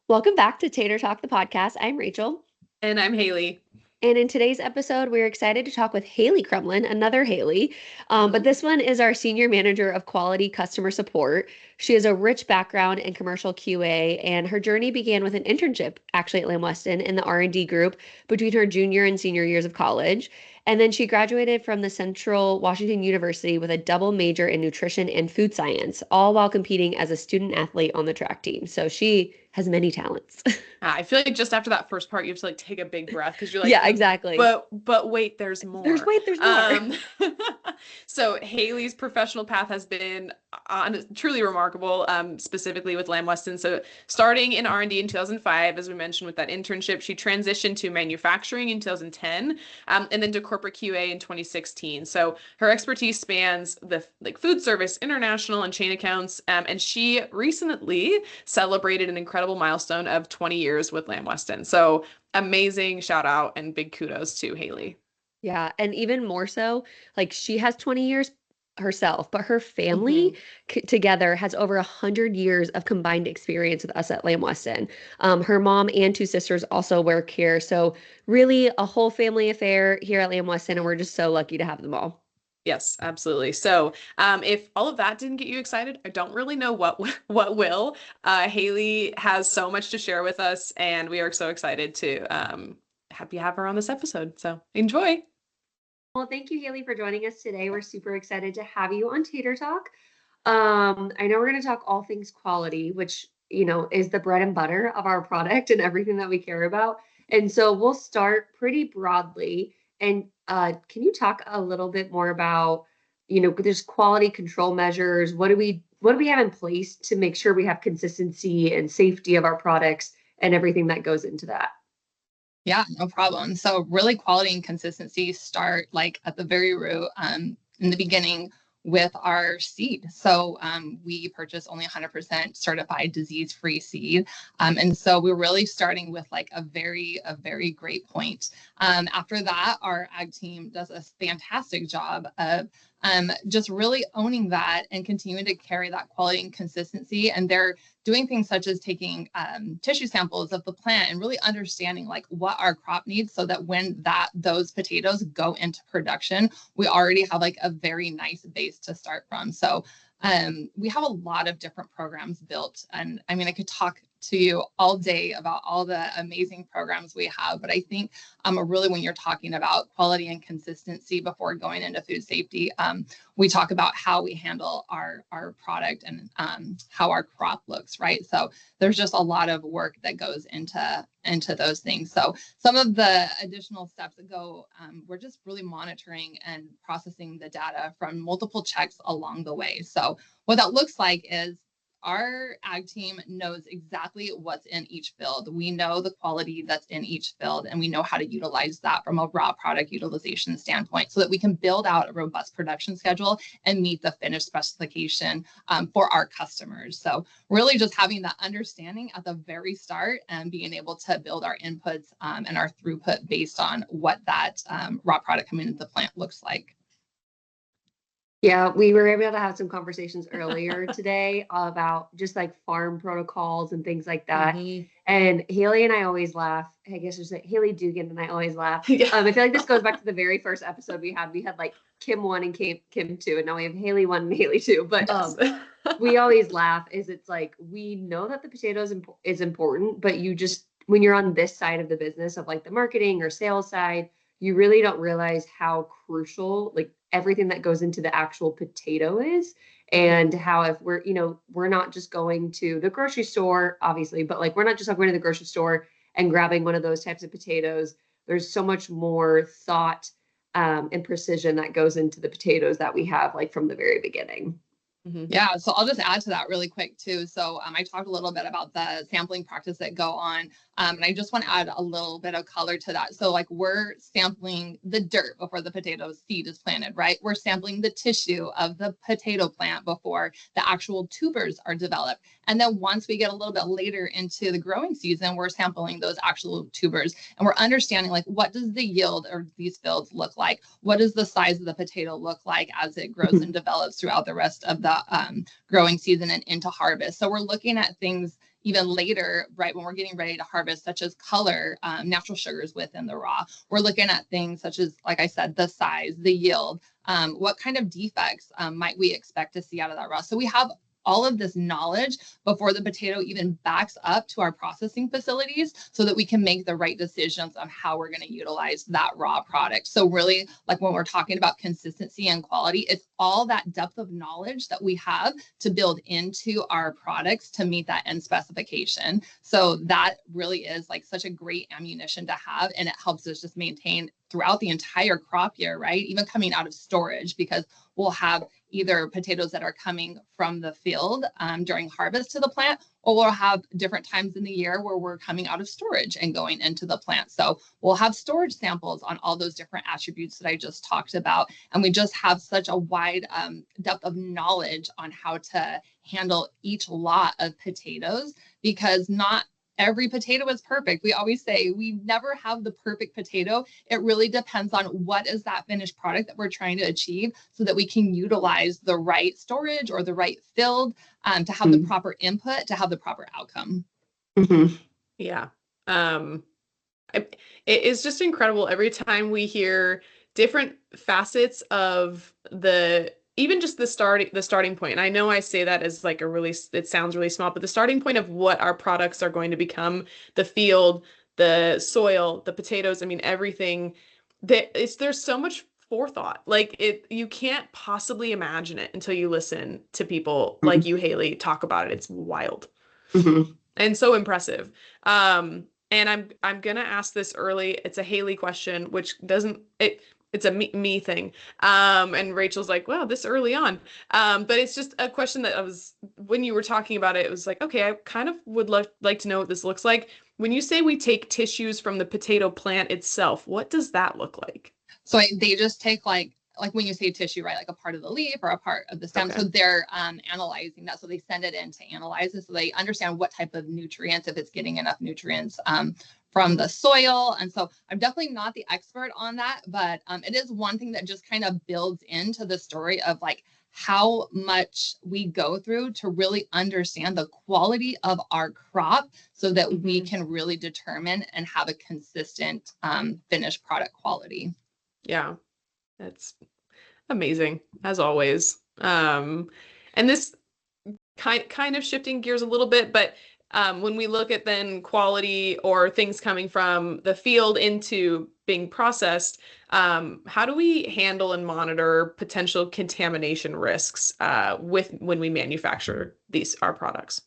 Welcome back to Tater Talk, the podcast. I'm Rachel. And I'm Haley. And in today's episode, we're excited to talk with Haley Crumlin, another Haley. But Mhm. this one is our Senior Manager of Quality Customer Support. She has a rich background in commercial QA, and her journey began with an internship actually at Lamb Weston in the R&D group between her junior and senior years of college. And then she graduated from the Central Washington University with a double major in nutrition and food science, all while competing as a student athlete on the track team. So she has many talents. I feel like just after that first part, you have to like take a big breath because you're like, Yeah, exactly. but wait, there's There's more. wait, there's more. So Haley's professional path has been truly remarkable, specifically with Lamb Weston. So starting in R&D in 2005, as we mentioned with that internship, she transitioned to manufacturing in 2010, and then to corporate QA in 2016. So her expertise spans the like food service, international, and chain accounts. And she recently celebrated an incredible milestone of 20 years with Lamb Weston. So amazing shout out and big kudos to Haley. Yeah, and even more so, like she has 20 years herself, but her family Mhm. together has over 100 years of combined experience with us at Lamb Weston. Her mom and two sisters also work here, so really a whole family affair here at Lamb Weston, and we're just so lucky to have them all. Yes, absolutely. So, if all of that didn't get you excited, I don't really know what will. Haley has so much to share with us, and we are so excited to have her on this episode. So enjoy. Well, thank you, Haley, for joining us today. We're super excited to have you on Tater Talk. I know we're going to talk all things quality, which, is the bread and butter of our product and everything that we care about. And so we'll start pretty broadly. And can you talk a little bit more about, there's quality control measures. What do we have in place to make sure we have consistency and safety of our products and everything that goes into that? Yeah, no problem. So really quality and consistency start like at the very root in the beginning with our seed. So we purchase only 100% certified disease-free seed. And so we're really starting with like a very great point. After that, our ag team does a fantastic job of just really owning that and continuing to carry that quality and consistency. And they're doing things such as taking tissue samples of the plant and really understanding like what our crop needs so that when those potatoes go into production, we already have like a very nice base to start from. So we have a lot of different programs built. And I mean, I could talk to you all day about all the amazing programs we have, but I think really when you're talking about quality and consistency before going into food safety, we talk about how we handle our product and how our crop looks, right? So there's just a lot of work that goes into those things. So some of the additional steps that go, we're just really monitoring and processing the data from multiple checks along the way. So what that looks like is our ag team knows exactly what's in each field. We know the quality that's in each field, and we know how to utilize that from a raw product utilization standpoint so that we can build out a robust production schedule and meet the finished specification for our customers. So really just having that understanding at the very start and being able to build our inputs and our throughput based on what that raw product coming into the plant looks like. Yeah, we were able to have some conversations earlier today about just like farm protocols and things like that. Mhm. And Haley and I always laugh. I guess there's like Haley Dugan and I always laugh. Yeah. I feel like this goes back to the very first episode we had. We had like Kim 1 and Kim 2, and now we have Haley 1 and Haley 2. But Yes. we always laugh is it's like we know that the potatoes is important, but you just when you're on this side of the business of like the marketing or sales side, you really don't realize how crucial like everything that goes into the actual potato is, and how if we're not just going to the grocery store obviously, but like we're not just like going to the grocery store and grabbing one of those types of potatoes. There's so much more thought and precision that goes into the potatoes that we have like from the very beginning. Yeah, so I'll just add to that really quick too. So I talked a little bit about the sampling practice that go on, and I just want to add a little bit of color to that. So like we're sampling the dirt before the potato seed is planted, right? We're sampling the tissue of the potato plant before the actual tubers are developed. And then once we get a little bit later into the growing season, we're sampling those actual tubers and we're understanding like what does the yield of these fields look like? What does the size of the potato look like as it grows and develops throughout the rest of the growing season and into harvest? So we're looking at things even later, right, when we're getting ready to harvest, such as color, natural sugars within the raw. We're looking at things such as, like I said, the size, the yield, what kind of defects might we expect to see out of that raw. So we have all of this knowledge before the potato even backs up to our processing facilities so that we can make the right decisions on how we're going to utilize that raw product. So really, like when we're talking about consistency and quality, it's all that depth of knowledge that we have to build into our products to meet that end specification. So that really is like such a great ammunition to have, and it helps us just maintain throughout the entire crop year, right? Even coming out of storage, because we'll have either potatoes that are coming from the field during harvest to the plant, or we'll have different times in the year where we're coming out of storage and going into the plant. So we'll have storage samples on all those different attributes that I just talked about. And we just have such a wide depth of knowledge on how to handle each lot of potatoes, because not every potato is perfect. We always say we never have the perfect potato. It really depends on what is that finished product that we're trying to achieve so that we can utilize the right storage or the right field to have the proper input, to have the proper outcome. Yeah. It is just incredible every time we hear different facets of even just the starting point. And I know I say that as like it sounds really small, but the starting point of what our products are going to become, the field, the soil, the potatoes, I mean, everything there's so much forethought. Like you can't possibly imagine it until you listen to people like you, Haley, talk about it. It's wild and so impressive. And I'm gonna ask this early. It's a Haley question, which it's a me thing. And Rachel's like, wow, this early on. But it's just a question that when you were talking about it, it was like, okay, I kind of would like to know what this looks like. When you say we take tissues from the potato plant itself, what does that look like? So they just take like when you say tissue, right, like a part of the leaf or a part of the stem. Okay. So they're analyzing that. So they send it in to analyze it. So they understand what type of nutrients, if it's getting enough nutrients from the soil. And so I'm definitely not the expert on that, but it is one thing that just kind of builds into the story of like how much we go through to really understand the quality of our crop so that we can really determine and have a consistent finished product quality. Yeah, that's amazing as always. And this kind of shifting gears a little bit, but when we look at then quality or things coming from the field into being processed, how do we handle and monitor potential contamination risks when we manufacture our products?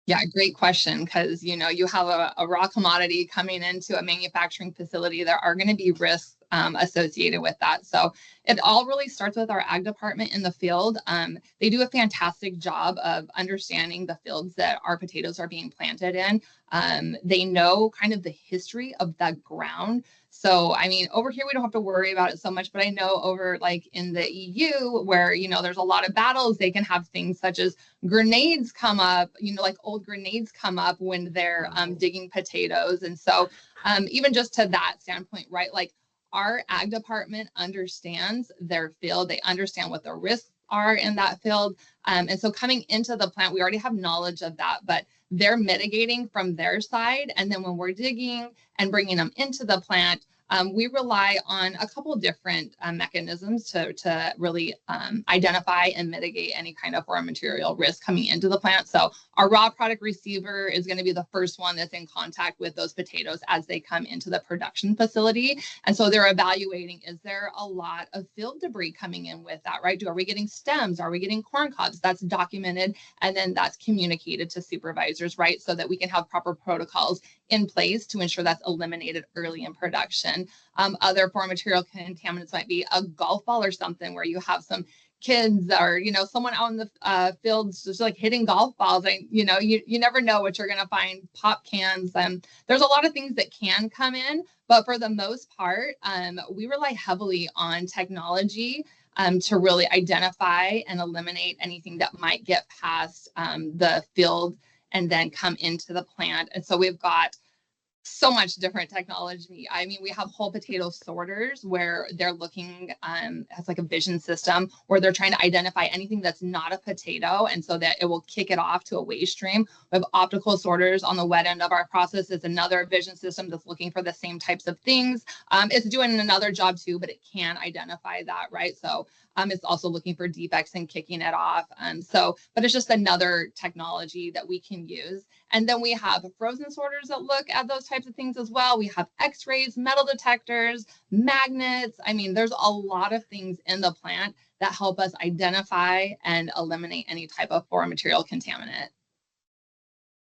Yeah, great question. Because, you have a raw commodity coming into a manufacturing facility. There are going to be risks associated with that. So it all really starts with our ag department in the field. They do a fantastic job of understanding the fields that our potatoes are being planted in. They know kind of the history of that ground. So, I mean, over here, we don't have to worry about it so much, but I know over like in the EU where, there's a lot of battles, they can have things such as grenades come up, like old grenades come up when they're digging potatoes. And so even just to that standpoint, right, like our ag department understands their field. They understand what the risks are in that field. And so coming into the plant, we already have knowledge of that, but they're mitigating from their side. And then when we're digging and bringing them into the plant, we rely on a couple of different mechanisms to really identify and mitigate any kind of raw material risk coming into the plant. So our raw product receiver is going to be the first one that's in contact with those potatoes as they come into the production facility. And so they're evaluating, is there a lot of field debris coming in with that, right? Are we getting stems? Are we getting corn cobs? That's documented. And then that's communicated to supervisors, right? So that we can have proper protocols in place to ensure that's eliminated early in production. Other foreign material contaminants might be a golf ball or something where you have some kids or, someone out in the fields just like hitting golf balls. And, you never know what you're going to find, pop cans. There's a lot of things that can come in, but for the most part, we rely heavily on technology to really identify and eliminate anything that might get past the field and then come into the plant. And so we've got So much different technology. I mean, we have whole potato sorters where they're looking as like a vision system where they're trying to identify anything that's not a potato, and so that it will kick it off to a waste stream. We have optical sorters on the wet end of our process. Is another vision system that's looking for the same types of things. It's doing another job too, but it can identify that, right? So it's also looking for defects and kicking it off. But it's just another technology that we can use. And then we have frozen sorters that look at those types of things as well. We have x-rays, metal detectors, magnets. I mean, there's a lot of things in the plant that help us identify and eliminate any type of foreign material contaminant.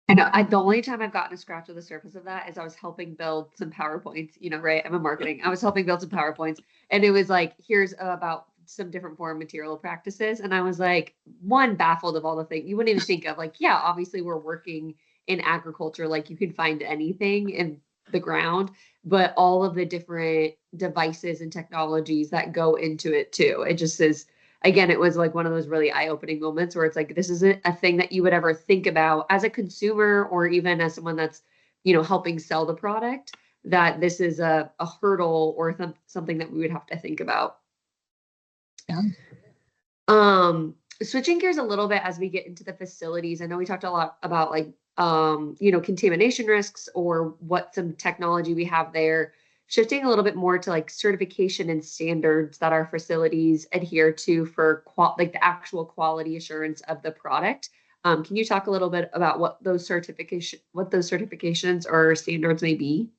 I know. The only time I've gotten a scratch of the surface of that is I was helping build some PowerPoints, right? I'm a marketing. I was helping build some PowerPoints, and it was like, here's about some different foreign material practices. And I was like, one, baffled of all the things you wouldn't even think of. Like, yeah, obviously we're working in agriculture, like you can find anything in the ground, but all of the different devices and technologies that go into it too. It just is, again, it was like one of those really eye-opening moments where it's like, this isn't a thing that you would ever think about as a consumer or even as someone that's, helping sell the product, that this is a hurdle or something that we would have to think about. Yeah. Switching gears a little bit as we get into the facilities. I know we talked a lot about like, contamination risks or what some technology we have there. Shifting a little bit more to like certification and standards that our facilities adhere to for like the actual quality assurance of the product. Can you talk a little bit about what those certifications or standards may be?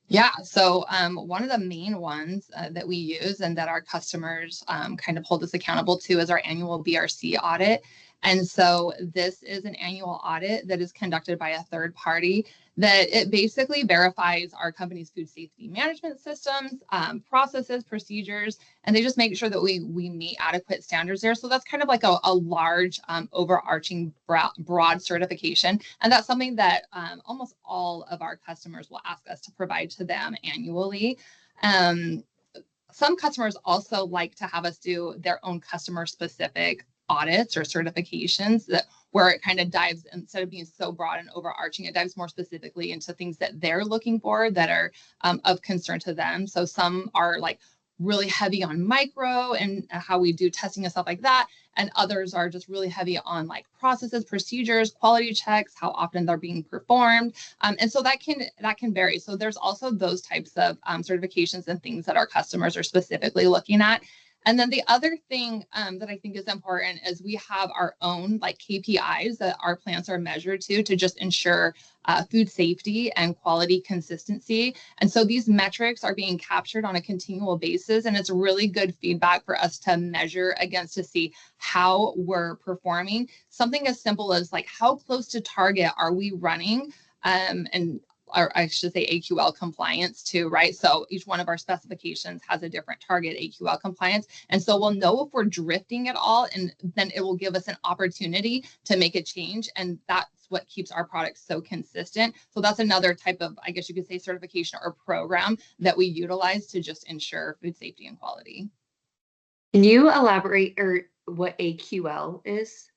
Yeah, so one of the main ones that we use and that our customers kind of hold us accountable to is our annual BRC audit. And so this is an annual audit that is conducted by a third party that it basically verifies our company's food safety management systems, processes, procedures, and they just make sure that we meet adequate standards there. So that's kind of like a large overarching broad certification. And that's something that almost all of our customers will ask us to provide to them annually. Some customers also like to have us do their own customer specific audits or certifications where it kind of dives, instead of being so broad and overarching, it dives more specifically into things that they're looking for that are of concern to them. So some are like really heavy on micro and how we do testing and stuff like that. And others are just really heavy on like processes, procedures, quality checks, how often they're being performed. And so that can vary. So there's also those types of certifications and things that our customers are specifically looking at. And then the other thing that I think is important is we have our own like KPIs that our plants are measured to just ensure food safety and quality consistency. And so these metrics are being captured on a continual basis. And it's really good feedback for us to measure against to see how we're performing. Something as simple as like how close to target are we running? Or I should say AQL compliance too, right? So each one of our specifications has a different target AQL compliance. And so we'll know if we're drifting at all, and then it will give us an opportunity to make a change. And that's what keeps our products so consistent. So that's another type of, I guess you could say, certification or program that we utilize to just ensure food safety and quality. Can you elaborate or what AQL is?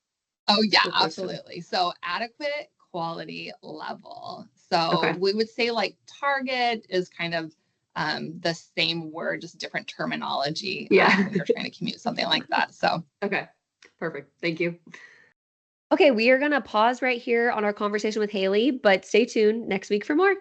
Oh, yeah, absolutely. So adequate quality level. So we would say like target is kind of the same word, just different terminology. Yeah. When you're trying to commute something like that. So. Okay, perfect. Thank you. Okay, we are going to pause right here on our conversation with Haley, but stay tuned next week for more.